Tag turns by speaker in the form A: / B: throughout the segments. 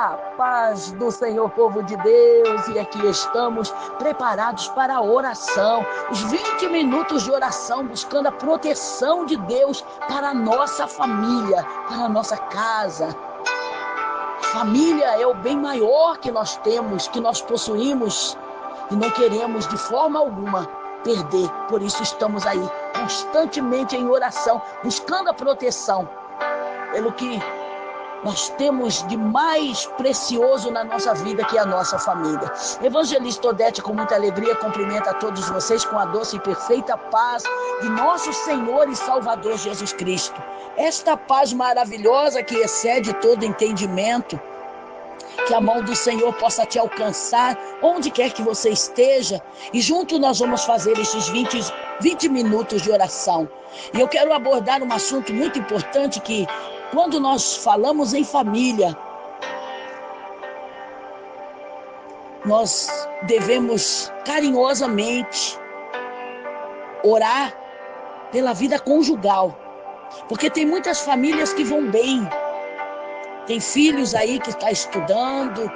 A: Olá, paz do Senhor, povo de Deus, e aqui estamos preparados para a oração, os 20 minutos de oração, buscando a proteção de Deus para a nossa família, para a nossa casa. Família é o bem maior que nós temos, que nós possuímos, e não queremos de forma alguma perder. Por isso estamos aí, constantemente em oração, buscando a proteção, pelo que nós temos de mais precioso na nossa vida, que é a nossa família. Evangelista Odete, com muita alegria, cumprimenta a todos vocês com a doce e perfeita paz de nosso Senhor e Salvador Jesus Cristo. Esta paz maravilhosa que excede todo entendimento, que a mão do Senhor possa te alcançar onde quer que você esteja, e junto nós vamos fazer esses 20 minutos de oração. E eu quero abordar um assunto muito importante, que quando nós falamos em família, nós devemos carinhosamente orar pela vida conjugal, porque tem muitas famílias que vão bem, tem filhos aí que estão estudando,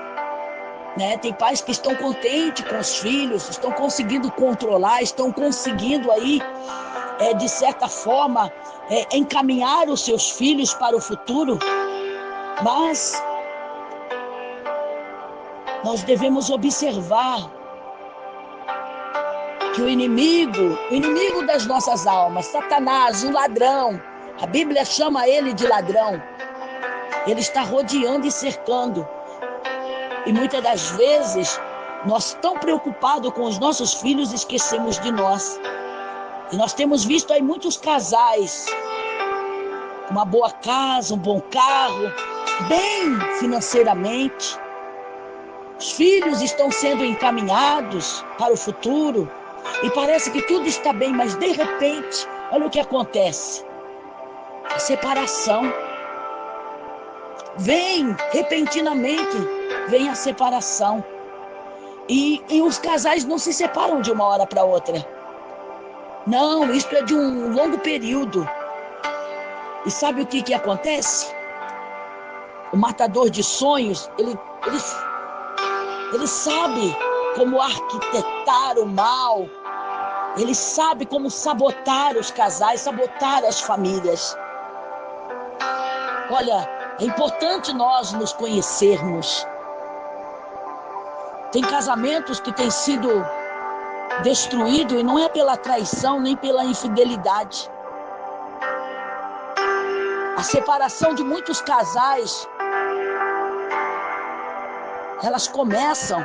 A: né? Tem pais que estão contentes com os filhos, estão conseguindo controlar, estão conseguindo aí, de certa forma, encaminhar os seus filhos para o futuro. Mas nós devemos observar que o inimigo das nossas almas, Satanás, o ladrão, a Bíblia chama ele de ladrão, ele está rodeando e cercando. E muitas das vezes, nós tão preocupados com os nossos filhos, esquecemos de nós. E nós temos visto aí muitos casais, uma boa casa, um bom carro, bem financeiramente. Os filhos estão sendo encaminhados para o futuro e parece que tudo está bem, mas de repente, olha o que acontece. A separação. Vem repentinamente, vem a separação. E os casais não se separam de uma hora para outra. Não, isso é de um longo período. E sabe o que acontece? O matador de sonhos, ele sabe como arquitetar o mal. Ele sabe como sabotar os casais, sabotar as famílias. Olha, é importante nós nos conhecermos. Tem casamentos que têm sido destruídos e não é pela traição nem pela infidelidade. A separação de muitos casais, elas começam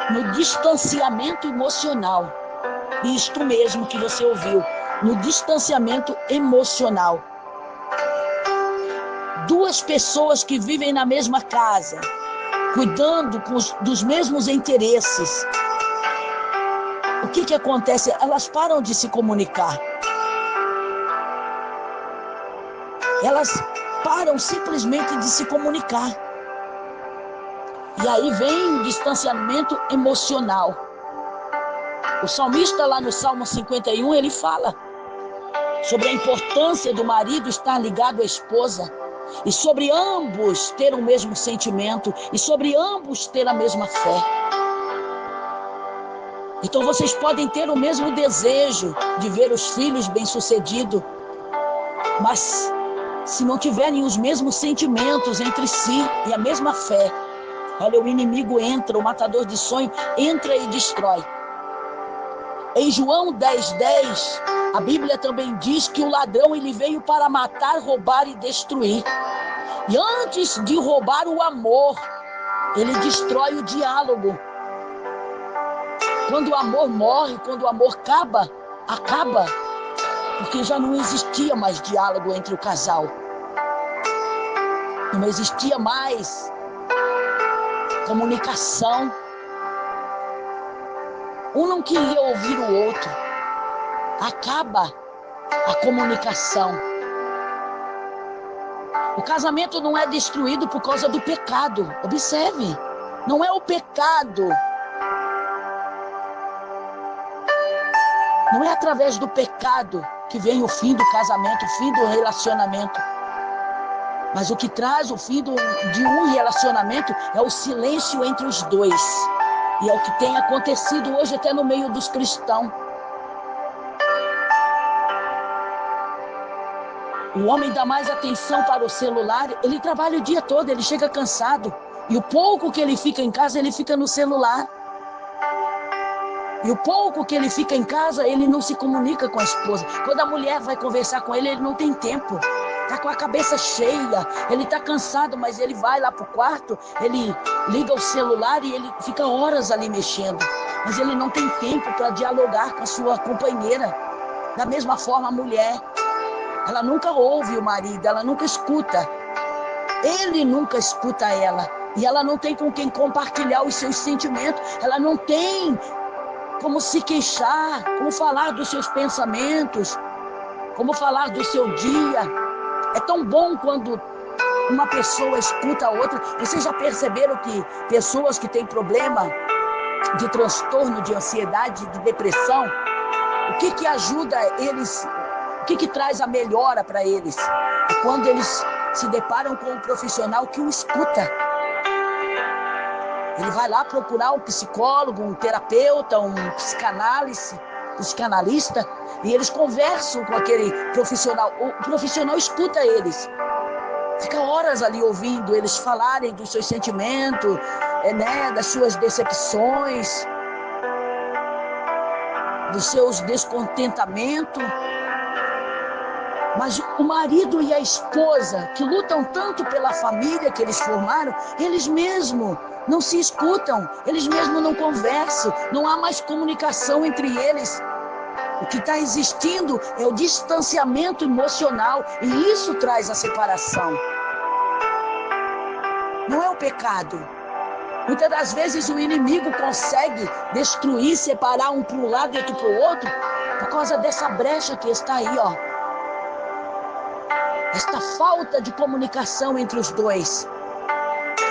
A: no distanciamento emocional. Isto mesmo que você ouviu, no distanciamento emocional. Duas pessoas que vivem na mesma casa, cuidando dos mesmos interesses. O que acontece? Elas param de se comunicar. Elas param simplesmente de se comunicar. E aí vem o distanciamento emocional. O salmista lá no Salmo 51, ele fala sobre a importância do marido estar ligado à esposa, e sobre ambos ter o mesmo sentimento, e sobre ambos ter a mesma fé. Então vocês podem ter o mesmo desejo de ver os filhos bem-sucedidos, mas se não tiverem os mesmos sentimentos entre si e a mesma fé, olha, o inimigo entra, o matador de sonho entra e destrói. Em João 10:10, a Bíblia também diz que o ladrão ele veio para matar, roubar e destruir. E antes de roubar o amor, ele destrói o diálogo. Quando o amor morre, quando o amor acaba, porque já não existia mais diálogo entre o casal. Não existia mais comunicação. Um não queria ouvir o outro. Acaba a comunicação. O casamento não é destruído por causa do pecado. Observe, não é o pecado. Não é através do pecado que vem o fim do casamento, o fim do relacionamento. Mas o que traz o fim de um relacionamento é o silêncio entre os dois. E é o que tem acontecido hoje até no meio dos cristãos. O homem dá mais atenção para o celular, ele trabalha o dia todo, ele chega cansado. E o pouco que ele fica em casa, ele fica no celular. E o pouco que ele fica em casa, ele não se comunica com a esposa. Quando a mulher vai conversar com ele, ele não tem tempo. Está com a cabeça cheia, ele está cansado, mas ele vai lá para o quarto, ele liga o celular e ele fica horas ali mexendo. Mas ele não tem tempo para dialogar com a sua companheira. Da mesma forma, a mulher, ela nunca ouve o marido, ela nunca escuta. Ele nunca escuta ela. E ela não tem com quem compartilhar os seus sentimentos. Ela não tem como se queixar, como falar dos seus pensamentos, como falar do seu dia. É tão bom quando uma pessoa escuta a outra. Vocês já perceberam que pessoas que têm problema de transtorno, de ansiedade, de depressão, o que ajuda eles, o que traz a melhora para eles? É quando eles se deparam com um profissional que o escuta. Ele vai lá procurar um psicólogo, um terapeuta, um psicanalista, e eles conversam com aquele profissional. O profissional escuta eles. Fica horas ali ouvindo eles falarem dos seus sentimentos, das suas decepções, dos seus descontentamentos. Mas o marido e a esposa, que lutam tanto pela família que eles formaram, eles mesmos não se escutam, eles mesmos não conversam, não há mais comunicação entre eles. O que está existindo é o distanciamento emocional, e isso traz a separação. Não é o pecado. Muitas das vezes o inimigo consegue destruir, separar um para um lado e outro para o outro, por causa dessa brecha que está aí, esta falta de comunicação entre os dois.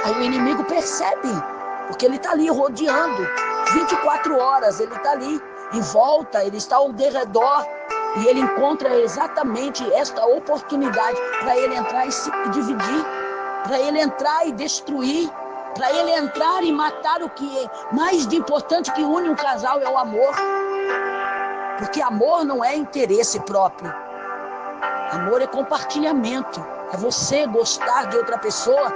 A: Aí o inimigo percebe, porque ele está ali rodeando 24 horas, ele está ali em volta, ele está ao derredor, e ele encontra exatamente esta oportunidade para ele entrar e se dividir, para ele entrar e destruir, para ele entrar e matar. O que é mais de importante que une um casal é o amor, porque amor não é interesse próprio. Amor é compartilhamento, é você gostar de outra pessoa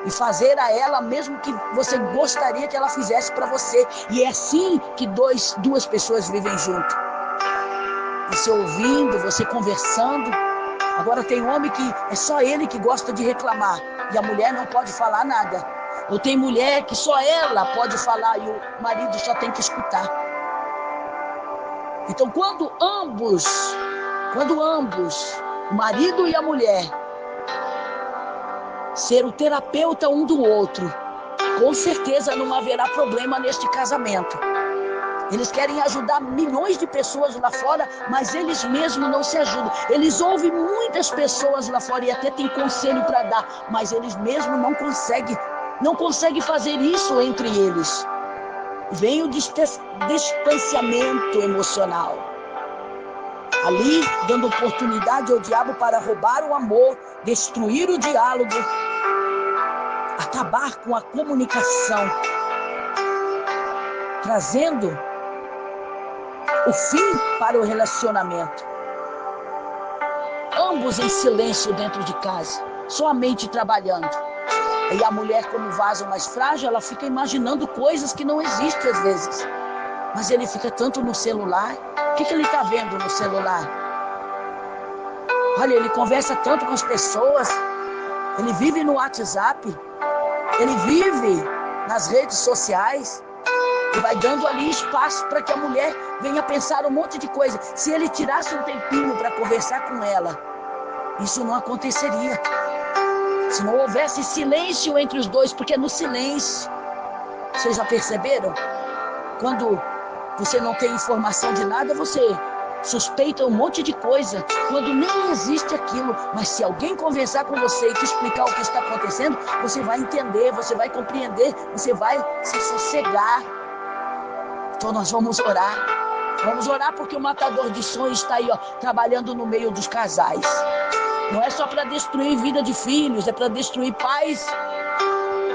A: e fazer a ela mesmo que você gostaria que ela fizesse para você. E é assim que duas pessoas vivem junto. Você ouvindo, você conversando. Agora tem homem que é só ele que gosta de reclamar e a mulher não pode falar nada. Ou tem mulher que só ela pode falar e o marido só tem que escutar. Então quando ambos, o marido e a mulher, ser o terapeuta um do outro, com certeza não haverá problema neste casamento. Eles querem ajudar milhões de pessoas lá fora, mas eles mesmos não se ajudam. Eles ouvem muitas pessoas lá fora e até têm conselho para dar, mas eles mesmos não conseguem fazer isso entre eles. Vem o distanciamento emocional. Ali, dando oportunidade ao diabo para roubar o amor, destruir o diálogo, acabar com a comunicação, trazendo o fim para o relacionamento. Ambos em silêncio dentro de casa, somente trabalhando. E a mulher, como vaso mais frágil, ela fica imaginando coisas que não existem às vezes. Mas ele fica tanto no celular. O que ele está vendo no celular? Olha, ele conversa tanto com as pessoas. Ele vive no WhatsApp. Ele vive nas redes sociais. E vai dando ali espaço para que a mulher venha pensar um monte de coisa. Se ele tirasse um tempinho para conversar com ela, isso não aconteceria. Se não houvesse silêncio entre os dois, porque no silêncio, vocês já perceberam? Quando você não tem informação de nada, você suspeita um monte de coisa, quando nem existe aquilo. Mas se alguém conversar com você e te explicar o que está acontecendo, você vai entender, você vai compreender, você vai se sossegar. Então nós vamos orar. Vamos orar porque o matador de sonhos está aí, trabalhando no meio dos casais. Não é só para destruir vida de filhos, é para destruir pais,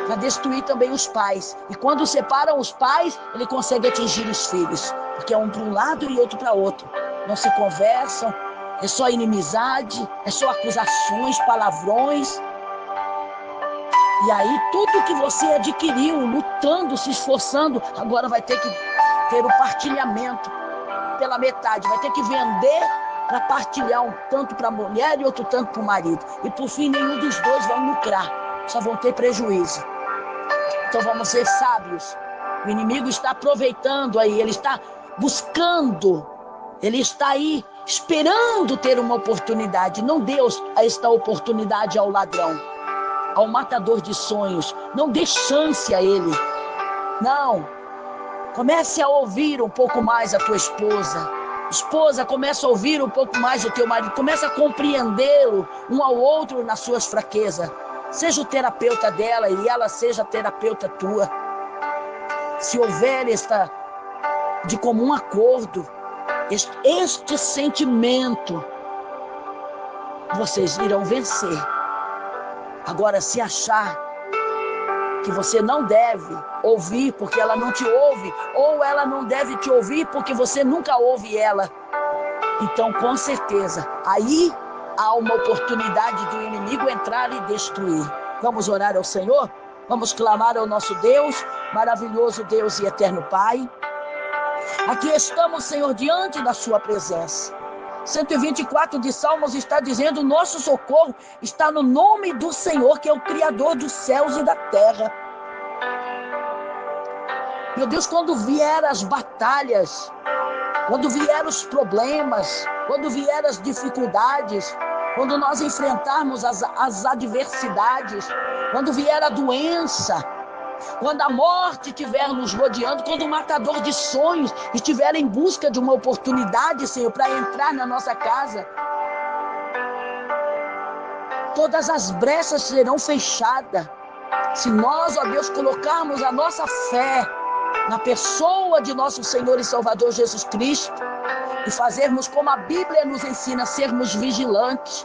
A: para destruir também os pais. E quando separam os pais, ele consegue atingir os filhos, porque é um para um lado e outro para outro. Não se conversam, é só inimizade, é só acusações, palavrões. E aí tudo que você adquiriu, lutando, se esforçando, agora vai ter que ter o partilhamento pela metade. Vai ter que vender para partilhar, um tanto para a mulher e outro tanto para o marido. E por fim, nenhum dos dois vão lucrar, só vão ter prejuízo. Então vamos ser sábios. O inimigo está aproveitando aí, ele está buscando, ele está aí esperando ter uma oportunidade. Não dê esta oportunidade ao ladrão, ao matador de sonhos. Não dê chance a ele. Não. Comece a ouvir um pouco mais a tua esposa. Esposa, comece a ouvir um pouco mais o teu marido. Comece a compreendê-lo um ao outro nas suas fraquezas. Seja o terapeuta dela e ela seja a terapeuta tua. Se houver de comum acordo, este sentimento, vocês irão vencer. Agora, se achar que você não deve ouvir porque ela não te ouve, ou ela não deve te ouvir porque você nunca ouve ela, então com certeza aí há uma oportunidade do inimigo entrar e destruir. Vamos orar ao Senhor? Vamos clamar ao nosso Deus, maravilhoso Deus e eterno Pai. Aqui estamos, Senhor, diante da sua presença. 124 de Salmos está dizendo: nosso socorro está no nome do Senhor, que é o Criador dos céus e da terra. Meu Deus, quando vier as batalhas, quando vier os problemas, quando vier as dificuldades, quando nós enfrentarmos as adversidades, quando vier a doença, quando a morte estiver nos rodeando, quando o matador de sonhos estiver em busca de uma oportunidade, Senhor, para entrar na nossa casa, todas as brechas serão fechadas. Se nós, ó Deus, colocarmos a nossa fé na pessoa de nosso Senhor e Salvador Jesus Cristo e fazermos como a Bíblia nos ensina, sermos vigilantes,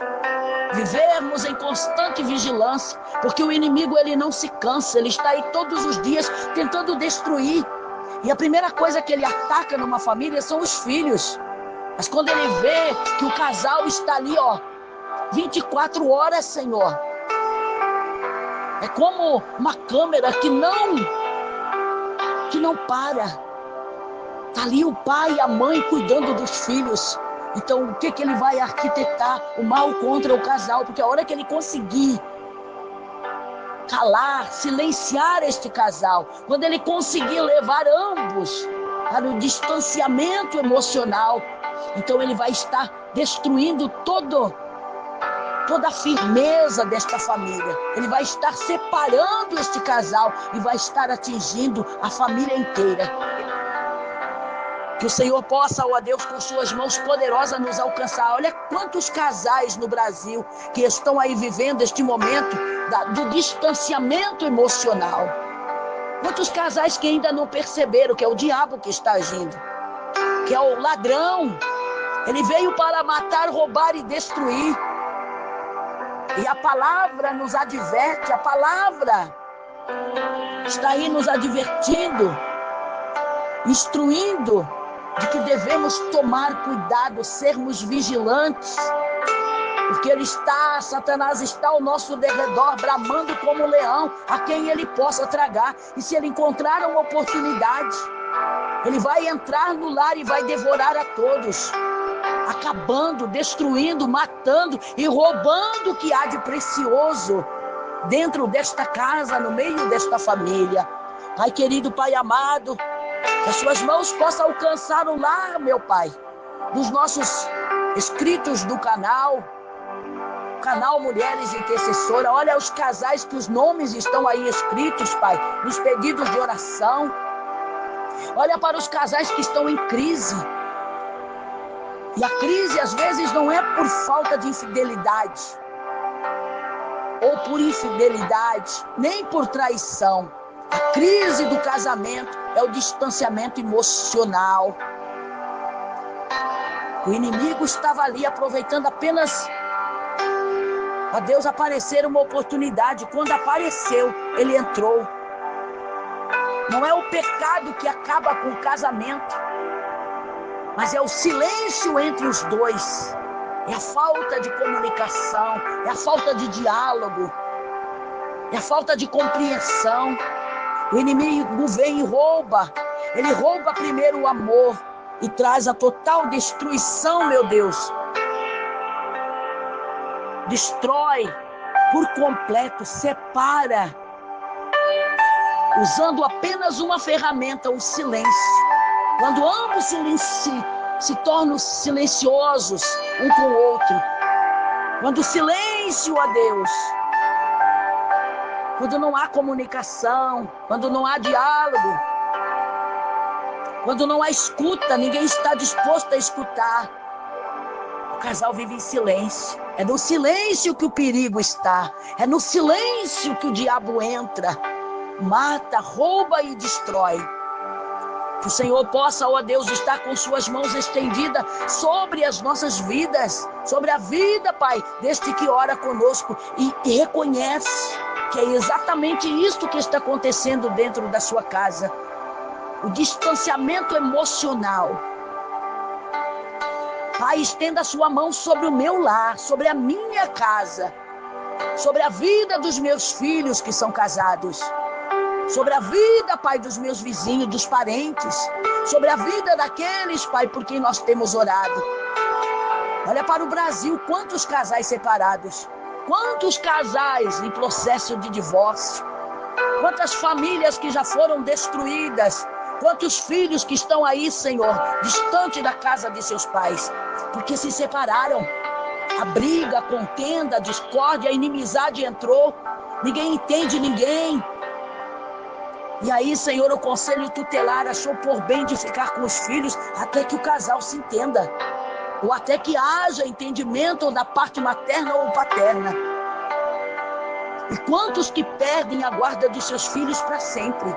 A: vivermos em constante vigilância, porque o inimigo, ele não se cansa, ele está aí todos os dias tentando destruir. E a primeira coisa que ele ataca numa família são os filhos. Mas quando ele vê que o casal está ali, 24 horas, Senhor, é como uma câmera que não para. Está ali o pai e a mãe cuidando dos filhos. Então, o que ele vai arquitetar? O mal contra o casal, porque a hora que ele conseguir calar, silenciar este casal, quando ele conseguir levar ambos para o distanciamento emocional, então ele vai estar destruindo toda a firmeza desta família. Ele vai estar separando este casal e vai estar atingindo a família inteira. Que o Senhor possa, ó Deus, com suas mãos poderosas nos alcançar. Olha quantos casais no Brasil que estão aí vivendo este momento do distanciamento emocional. Quantos casais que ainda não perceberam que é o diabo que está agindo, que é o ladrão. Ele veio para matar, roubar e destruir. E a palavra nos adverte, a palavra está aí nos advertindo, instruindo de que devemos tomar cuidado, sermos vigilantes, porque Satanás está ao nosso derredor, bramando como um leão, a quem ele possa tragar. E se ele encontrar uma oportunidade, ele vai entrar no lar e vai devorar a todos, acabando, destruindo, matando e roubando o que há de precioso dentro desta casa, no meio desta família. Pai querido, Pai amado, que as suas mãos possam alcançar o lar, meu Pai, dos nossos inscritos do canal Mulheres Intercessoras. Olha os casais que os nomes estão aí escritos, Pai, nos pedidos de oração. Olha para os casais que estão em crise. E a crise, às vezes, não é por falta de infidelidade, ou por infidelidade, nem por traição. A crise do casamento é o distanciamento emocional. O inimigo estava ali aproveitando apenas A Deus aparecer uma oportunidade. Quando apareceu, ele entrou. Não é o pecado que acaba com o casamento, mas é o silêncio entre os dois. É a falta de comunicação, é a falta de diálogo, é a falta de compreensão. O inimigo vem e rouba. Ele rouba primeiro o amor e traz a total destruição, meu Deus. Destrói por completo, separa, usando apenas uma ferramenta, o silêncio. Quando ambos se tornam silenciosos um com o outro, quando o silêncio, ó Deus, quando não há comunicação, quando não há diálogo, quando não há escuta, ninguém está disposto a escutar, o casal vive em silêncio. É no silêncio que o perigo está, é no silêncio que o diabo entra, mata, rouba e destrói. Que o Senhor possa, ó Deus, estar com suas mãos estendidas sobre as nossas vidas, sobre a vida, Pai, deste que ora conosco e reconhece que é exatamente isto que está acontecendo dentro da sua casa. O distanciamento emocional. Pai, estenda a sua mão sobre o meu lar, sobre a minha casa, sobre a vida dos meus filhos que são casados, sobre a vida, Pai, dos meus vizinhos, dos parentes, sobre a vida daqueles, Pai, por quem nós temos orado. Olha para o Brasil, quantos casais separados, quantos casais em processo de divórcio, quantas famílias que já foram destruídas, quantos filhos que estão aí, Senhor, distante da casa de seus pais, porque se separaram. A briga, a contenda, a discórdia, a inimizade entrou, ninguém entende ninguém. E aí, Senhor, o conselho tutelar achou por bem de ficar com os filhos até que o casal se entenda, ou até que haja entendimento da parte materna ou paterna. E quantos que perdem a guarda dos seus filhos para sempre?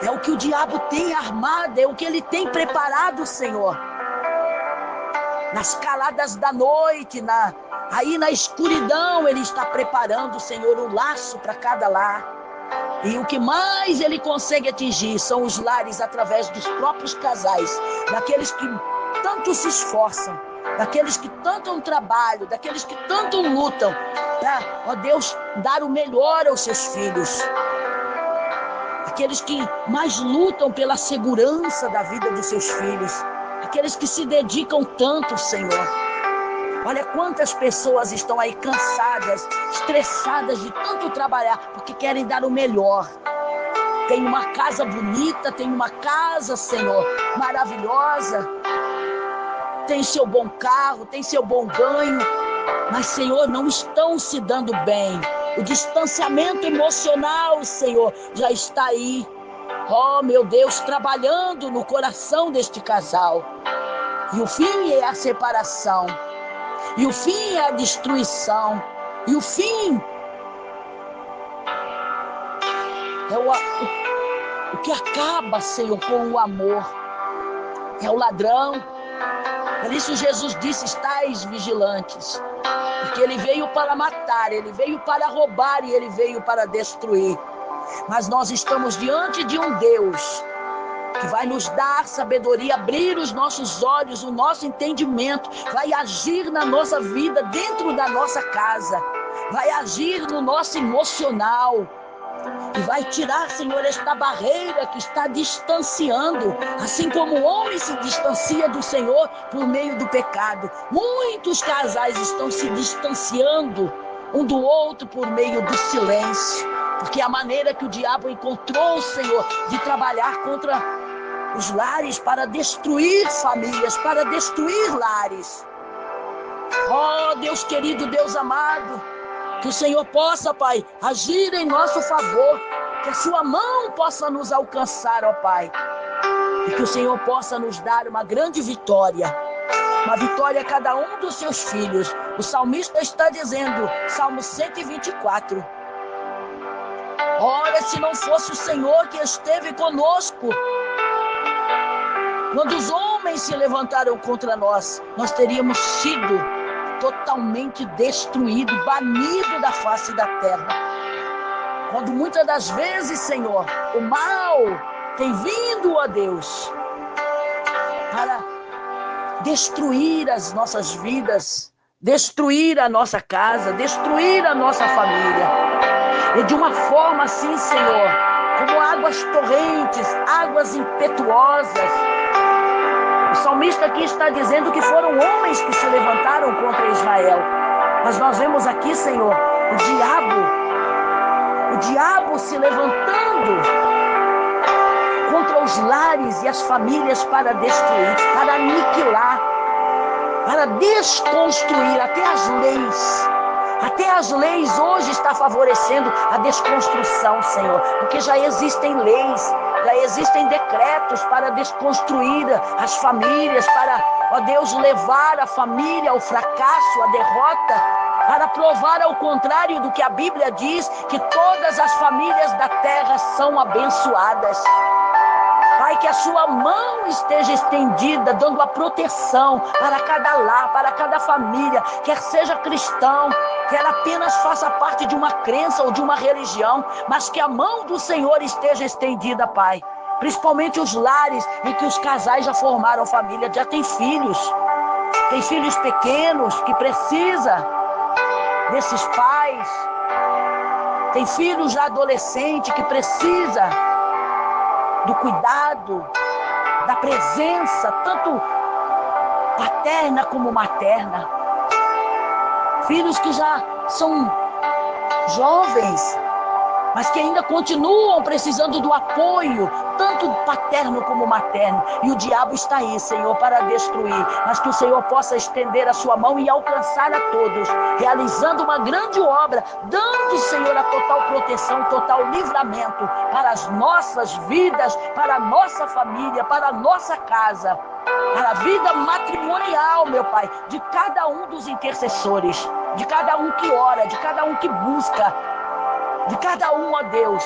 A: É o que o diabo tem armado, é o que ele tem preparado, Senhor. Nas caladas da noite, aí na escuridão, ele está preparando, Senhor, um laço para cada lar. E o que mais ele consegue atingir são os lares através dos próprios casais, daqueles que tanto se esforçam, daqueles que tanto trabalham, daqueles que tanto lutam para, ó Deus, dar o melhor aos seus filhos. Aqueles que mais lutam pela segurança da vida dos seus filhos, aqueles que se dedicam tanto, Senhor. Olha quantas pessoas estão aí cansadas, estressadas de tanto trabalhar, porque querem dar o melhor. Tem uma casa bonita, tem uma casa, Senhor, maravilhosa, tem seu bom carro, tem seu bom ganho, mas, Senhor, não estão se dando bem. O distanciamento emocional, Senhor, já está aí. Oh, meu Deus, trabalhando no coração deste casal. E o fim é a separação. E o fim é a destruição. E o fim é o que acaba, Senhor, com o amor. É o ladrão. Por isso Jesus disse, estais vigilantes. Porque ele veio para matar, ele veio para roubar e ele veio para destruir. Mas nós estamos diante de um Deus que vai nos dar sabedoria, abrir os nossos olhos, o nosso entendimento, vai agir na nossa vida, dentro da nossa casa, vai agir no nosso emocional e vai tirar, Senhor, esta barreira que está distanciando, assim como o homem se distancia do Senhor por meio do pecado. Muitos casais estão se distanciando um do outro por meio do silêncio, porque a maneira que o diabo encontrou, Senhor, de trabalhar contra os lares para destruir famílias, para destruir lares. Oh, Deus querido, Deus amado, que o Senhor possa, Pai, agir em nosso favor, que a sua mão possa nos alcançar, ó Pai, e que o Senhor possa nos dar uma grande vitória, uma vitória a cada um dos seus filhos. O salmista está dizendo, Salmo 124, ora, se não fosse o Senhor que esteve conosco, quando os homens se levantaram contra nós, nós teríamos sido totalmente destruído, banido da face da terra. Quando muitas das vezes, Senhor, o mal tem vindo, ó Deus, para destruir as nossas vidas, destruir a nossa casa, destruir a nossa família. E de uma forma assim, Senhor, como águas torrentes, águas impetuosas. O salmista aqui está dizendo que foram homens que se levantaram contra Israel. Mas nós vemos aqui, Senhor, o diabo se levantando contra os lares e as famílias para destruir, para aniquilar, para desconstruir até as leis. Até as leis hoje está favorecendo a desconstrução, Senhor, porque já existem leis, já existem decretos para desconstruir as famílias, para, ó Deus, levar a família ao fracasso, à derrota, para provar ao contrário do que a Bíblia diz, que todas as famílias da terra são abençoadas. Pai, que a sua mão esteja estendida, dando a proteção para cada lar, para cada família, quer seja cristão, quer apenas faça parte de uma crença ou de uma religião, mas que a mão do Senhor esteja estendida, Pai. Principalmente os lares em que os casais já formaram família, já tem filhos pequenos que precisam desses pais, tem filhos já adolescentes que precisam do cuidado, da presença, tanto paterna como materna. Filhos que já são jovens, mas que ainda continuam precisando do apoio, tanto paterno como materno. E o diabo está aí, Senhor, para destruir, mas que o Senhor possa estender a sua mão e alcançar a todos, realizando uma grande obra, dando, Senhor, a total proteção, total livramento para as nossas vidas, para a nossa família, para a nossa casa, para a vida matrimonial, meu Pai, de cada um dos intercessores, de cada um que ora, de cada um que busca, de cada um, ó Deus,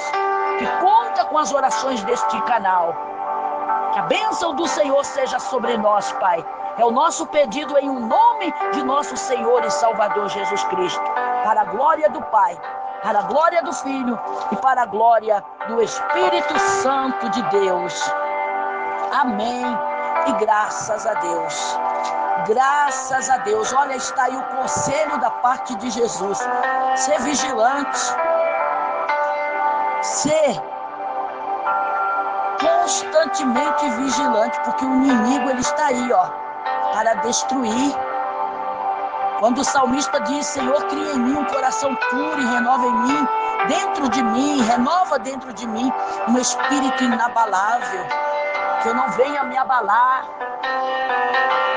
A: que conta com as orações deste canal. Que a bênção do Senhor seja sobre nós, Pai. É o nosso pedido em nome de nosso Senhor e Salvador Jesus Cristo. Para a glória do Pai, para a glória do Filho e para a glória do Espírito Santo de Deus. Amém. E graças a Deus. Graças a Deus. Olha, está aí o conselho da parte de Jesus. Ser vigilante. Ser constantemente vigilante, porque o inimigo ele está aí, ó, para destruir. Quando o salmista diz: Senhor, cria em mim um coração puro e renova em mim, dentro de mim, renova dentro de mim um espírito inabalável, que eu não venha me abalar,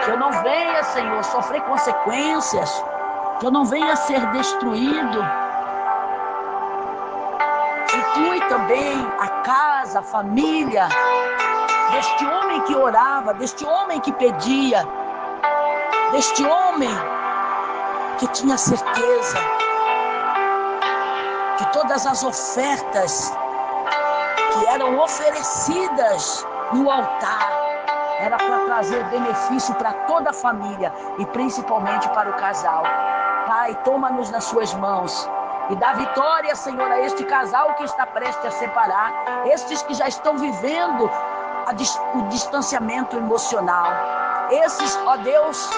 A: que eu não venha, Senhor, sofrer consequências, que eu não venha ser destruído. Inclui também a casa, a família deste homem que orava, deste homem que pedia, deste homem que tinha certeza que todas as ofertas que eram oferecidas no altar era para trazer benefício para toda a família e principalmente para o casal. Pai, toma-nos nas suas mãos e dá vitória, Senhor, a este casal que está prestes a separar, estes que já estão vivendo o distanciamento emocional, esses, ó Deus,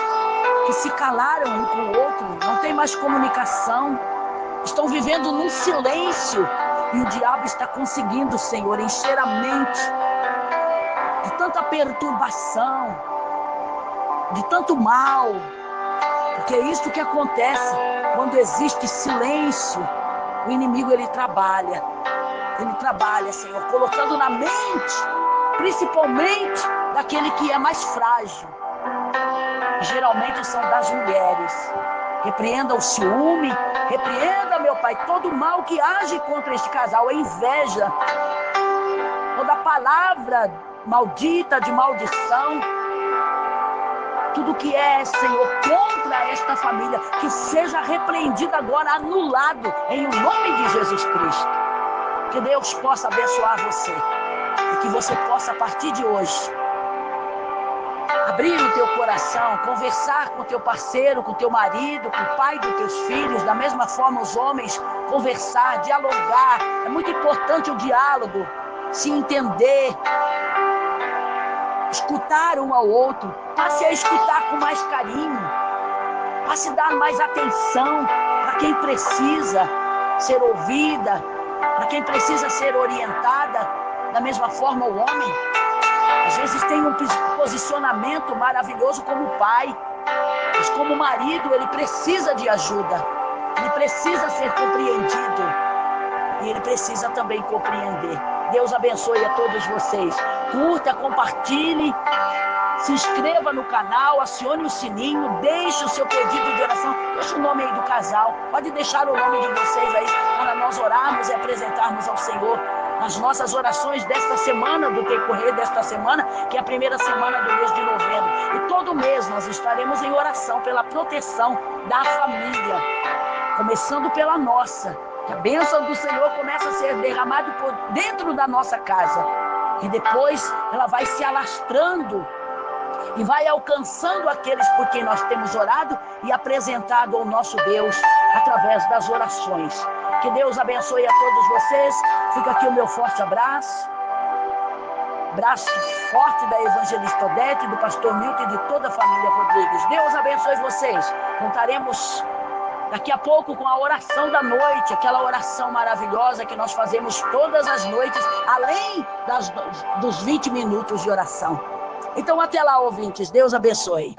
A: que se calaram um com o outro, não tem mais comunicação, estão vivendo num silêncio, e o diabo está conseguindo, Senhor, encher a mente de tanta perturbação, de tanto mal, porque é isso que acontece quando existe silêncio. O inimigo ele trabalha, Senhor, colocando na mente, principalmente daquele que é mais frágil, geralmente são das mulheres. Repreenda o ciúme, repreenda, meu Pai, todo o mal que age contra este casal, a inveja, toda palavra maldita, de maldição, tudo que é, Senhor, contra esta família, que seja repreendido agora, anulado, em o nome de Jesus Cristo. Que Deus possa abençoar você, e que você possa, a partir de hoje, abrir o teu coração, conversar com o teu parceiro, com o teu marido, com o pai dos teus filhos, da mesma forma os homens, conversar, dialogar. É muito importante o diálogo, se entender, escutar um ao outro. Passe a escutar com mais carinho, passe a dar mais atenção para quem precisa ser ouvida, para quem precisa ser orientada. Da mesma forma o homem, às vezes tem um posicionamento maravilhoso como pai, mas como marido ele precisa de ajuda, ele precisa ser compreendido e ele precisa também compreender. Deus abençoe a todos vocês. Curta, compartilhe, se inscreva no canal, acione o sininho, deixe o seu pedido de oração, deixe o nome aí do casal, pode deixar o nome de vocês aí para nós orarmos e apresentarmos ao Senhor nas nossas orações desta semana, do decorrer desta semana, que é a primeira semana do mês de novembro. E todo mês nós estaremos em oração pela proteção da família, começando pela nossa. Que a bênção do Senhor começa a ser derramada por dentro da nossa casa. E depois ela vai se alastrando e vai alcançando aqueles por quem nós temos orado e apresentado ao nosso Deus através das orações. Que Deus abençoe a todos vocês. Fica aqui o meu forte abraço. Abraço forte da evangelista Odete, do pastor Milton e de toda a família Rodrigues. Deus abençoe vocês. Contaremos daqui a pouco com a oração da noite, aquela oração maravilhosa que nós fazemos todas as noites, além dos 20 minutos de oração. Então até lá, ouvintes. Deus abençoe.